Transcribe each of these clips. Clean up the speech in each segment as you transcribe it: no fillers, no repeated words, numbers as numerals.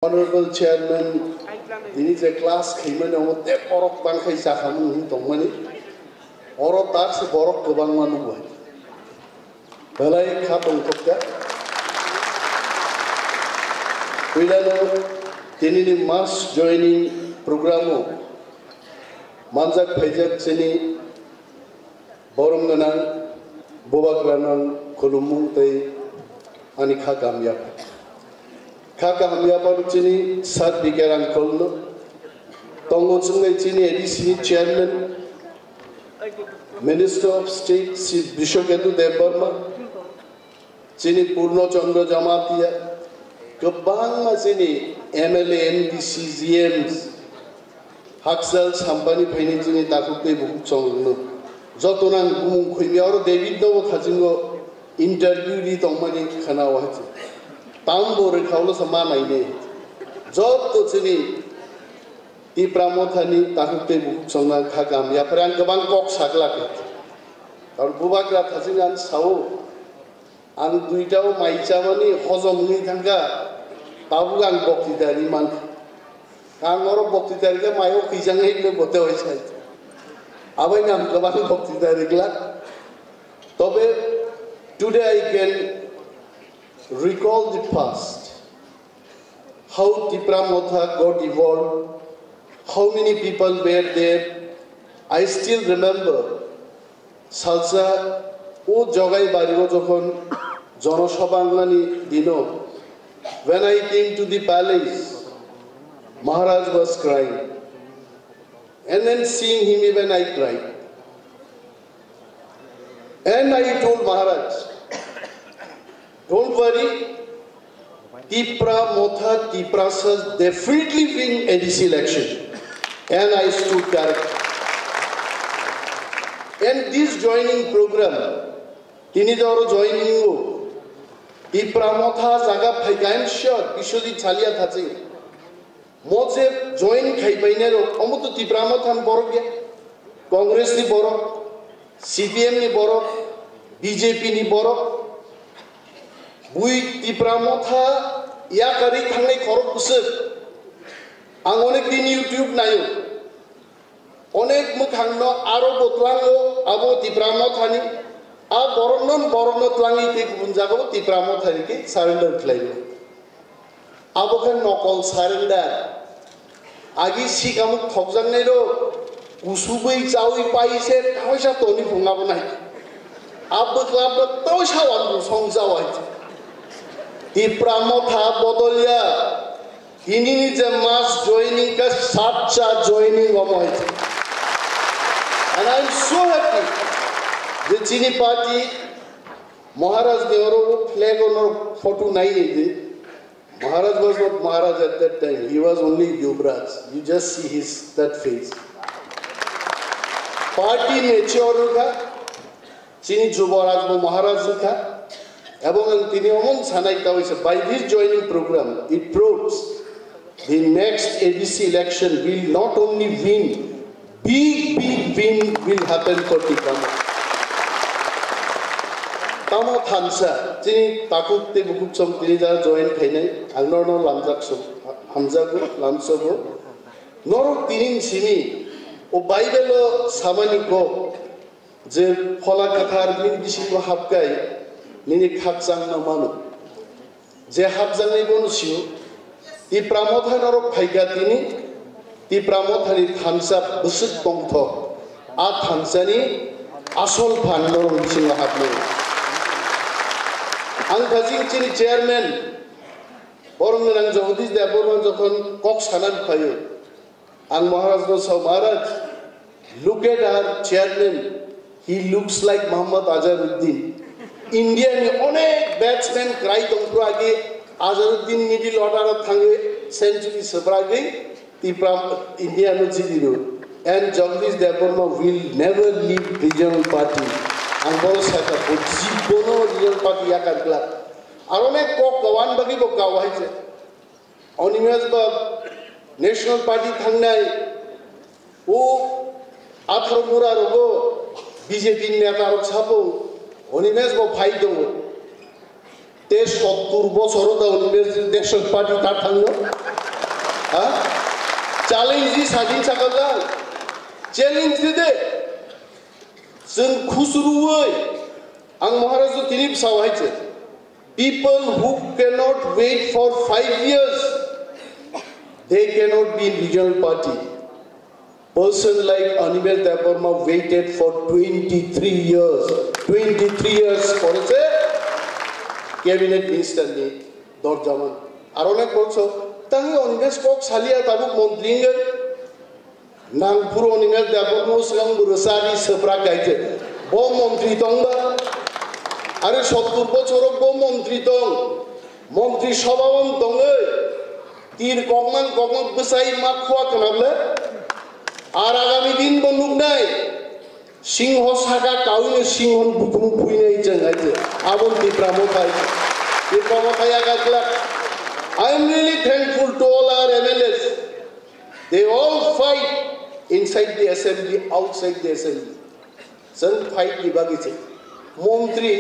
Honorable Chairman, this is a class Kiman of the Borok Bankai Sakamu Tomani, or tax Borok Kabangmanu. Belay Kapon Kopka Wilano, Tinini mass joining program. Manzak Pajak Sini Boronganan, Bobagranan, Kolumung Tay, Anika Gamya. Kaka hamya paruchini sat bigaran kolno tongo chungai chini ADC chairman Minister of State Bishoketu Devarma chini Purno Chandra Jamatia kabang chini MLA MD CGMs Haksal Sampani Phani chini takukte buk chongno jotonan gumung khoimi aro David no khajingo interview ri tongmani khana wachi Tambor Kaulo Samana, Job to Chini, Tipramothani, Takute Sona Kagam, Yapran Bangkok Saklak, or Bubakra Tazinan Sao, and Duitao, my Chamani, Hosomni Tanga, Tabugan Bokti man, Kangor Bokti Darga, my Okizang, the Boto side. Avanam Kaban Bokti Darigla. Tobe, today I can recall the past, how Tipramotha got evolved, how many people were there. I still remember Salsa, O Jogai Barigo Jokon, Jono Shobanglani Dino. When I came to the palace, Maharaj was crying. And then seeing him, even I cried. And I told Maharaj, don't worry, Tipramotha Tiprasas definitely win ADC election. And I stood correct. And this joining program, Tinidoro joining Tipramotha Zaga Paigan shot, Bishodi Talia Tati. Moze join Kaipainero, Omoto Tipramothan Borge, Congress ni Borok, CPM ni Borok, BJP ni Borok. Bui Tipramotha Yakari Tangai Korok Pusir Angonek din YouTube nayo Onek Mukhangno Aro Botlango Abo Tipramothani A Borono Tlangi Tik Bunjago Tipramothani ki surrender claim Abo can knock on surrender Agi Sikamuk Tokzanero Usubui Chawi Paise Tawisha Tony Pungabonai Abo Club Tosha Wandu Songzawai Tipramotha Bodolia, he needs a mass joining, a Satcha joining of it. And I'm so happy. The Chini party, Maharaj Nehru flag on 429. Maharaj was not Maharaj at that time. He was only Yuvraj. You just see that face. Party mature, Chini Jubaraj Maharaj. By this joining program, it proves the next ADC election will not only win, big win will happen for Tipramotha. Tamo Thansa, Tini Takuk te Bukuk Som Tinija join Kainai, Agnorno Lamzak Hamzago, Lamsogo, Noro Tinin Simi, O Bible Samaniko, Je Pola Katar Min Bishigo Hapkai. Nini Kapsang Namano. Je Habzang Bonusio, Tipramotha Noro Paigatini, Tipramothani Thamsa Busut Pongto, A Thamsani, Asol Pandor Missing Hapno. Angkazing Chini Chairman, Borongan Jodis, the Boron Jokon, Cox Hanan Payo, and Maharaj Gosa Maharaj, look at our chairman, he looks like Muhammad Azharuddin. Indian onek batsman cry tongkro age Azharuddin middle order thange century sabrage Tipram India no chidiro and Jagdish Devarma will never leave regional party and bolo saka bono regional party yakadla arone kok kawan bagi kok kawai onimas ba national party thangnai o athramura rogo BJP neta ro chapo Onimes go fight ते 70 বছরও दा उनिभेर्सिटि national party ता थांनो हा challenge दि सागिन सागाजा challenge दे जों खुसरुयै आं महाराज Dilip सावहायचे people who cannot wait for 5 years they cannot be in regional party person like Anibel Deborma waited for 23 years for a cabinet minister ni dorjaman আর অনেক বলছো তাই অনিমেষ কক সালিয়া তাবু মন্ত্রীঙ্গে নাংপুর অনিমেষ দেবর্ম সিগাং রসারি সপ্রা গাইছে ব মন্ত্রী তংবা আরে 70 বছর ব মন্ত্রী তং মন্ত্রী সভাবন দঙ্গে তীর কমান বসাই মা খোয়া কানাবলে আর আগামী দিন বনুক নাই সিংহ শাখা কাউনে সিংহন বুকুম ফুইনাই জঙ্গাইছে আবন দিপ্রামো পাই এই কমতায় Agartala I am really thankful to all our MLAs. They all fight inside the assembly, outside the assembly. Some fight the bagiche. Montri,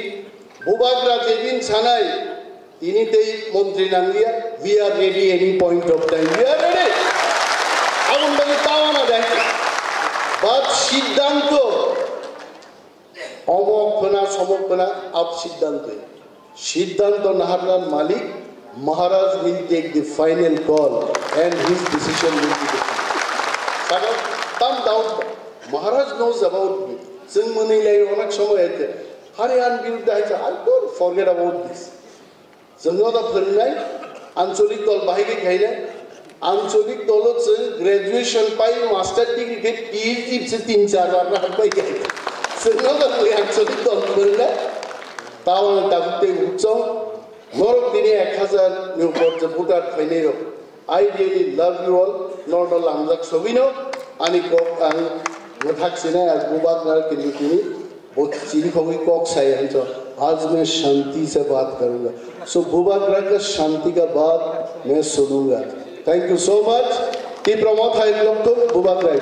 Bubagra Jebin Sanai, Inite Montri Nangia, we are ready any point of time. We are ready. I won't be Tawana that. But Siddhanto, Omokana, Somokana, up Siddhanto. Siddhanto Naharlan Malik. Maharaj will take the final call and his decision will be the final. Come down. Maharaj knows about me. Sing money like onak shomoy ete. Hariyan birudde hoyche. I don't forget about this. Singhoda phirnai ancholik dol bahige khaile. Ancholik dolot sing graduation pai master degree ke PhD se 3-4 bar rar pai gaye. Singhoda ancholik dol phirnai. Tawan tabute utchong. Norok dini 1000 new ports butar phainero. I really love you all. Not all amjak sobino ani kok ang mathak sina as bubak nar kinitini बहुत चीनी खोगी Kock Sai है तो आज मैं शांति से बात करूँगा so bubak nar का शांति का बात मैं सुनूँगा thank you so much ती प्रमोद है लोग तो bubak nar